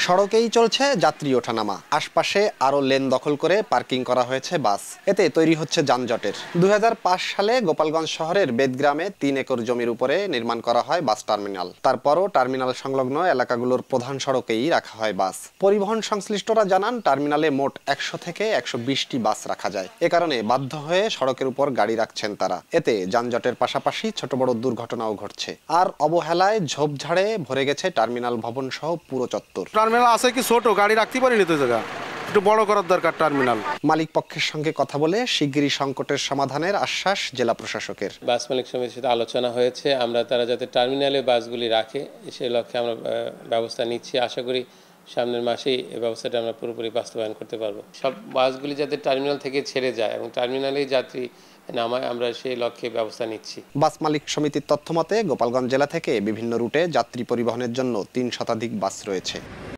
সড়কেই চলছে যাত্রী ওঠানামা, আশপাশে আরো লেন দখল করে পার্কিং করা হয়েছে বাস। এতে তৈরি হচ্ছে যানজটের। 2005 সালে গোপালগঞ্জ শহরের বেদগ্রামে 3 একর জমির উপরে নির্মাণ করা হয় বাস টার্মিনাল। তারপরও টার্মিনাল সংলগ্ন এলাকাগুলোর প্রধান সড়কেই রাখা হয় বাস। পরিবহন সংশ্লিষ্টরা জানান, টার্মিনালে মোট 100 থেকে 120টি বাস রাখা যায়। এ কারণে বাধ্য হয়ে সড়কের উপর গাড়ি রাখছেন তারা। এতে যানজটের পাশাপাশি ছোট বড় দুর্ঘটনাও ঘটছে। আর অবহেলায় ঝোপঝাড়ে ভরে গেছে টার্মিনাল ভবন সহ পুরো চত্বর। টার্মিনাল আছে কি ছোট, গাড়ি রাখতে পারিনি তো জায়গা, একটু বড় করার দরকার টার্মিনাল। মালিক পক্ষের সঙ্গে কথা বলে শিগগিরই সংকটের সমাধানের আশ্বাস জেলা প্রশাসকের। বাস মালিক সমিতির সাথে আলোচনা হয়েছে, তারা যাতে টার্মিনালে বাসগুলি রাখে সেই লক্ষ্যে আমরা ব্যবস্থা নিচ্ছি। আশা করি সামনের মাসেই এই ব্যবস্থাটা আমরা পুরোপুরি বাস্তবায়ন করতে পারবো। সব বাসগুলি যাতে টার্মিনাল থেকে ছেড়ে যায় এবং টার্মিনালেই যাত্রী নামায়, আমরা সেই লক্ষ্যে ব্যবস্থা নিচ্ছি। বাস মালিক সমিতির তথ্য মতে গোপালগঞ্জ জেলা থেকে বিভিন্ন রুটে যাত্রী পরিবহনের জন্য 3 শতাধিক বাস রয়েছে।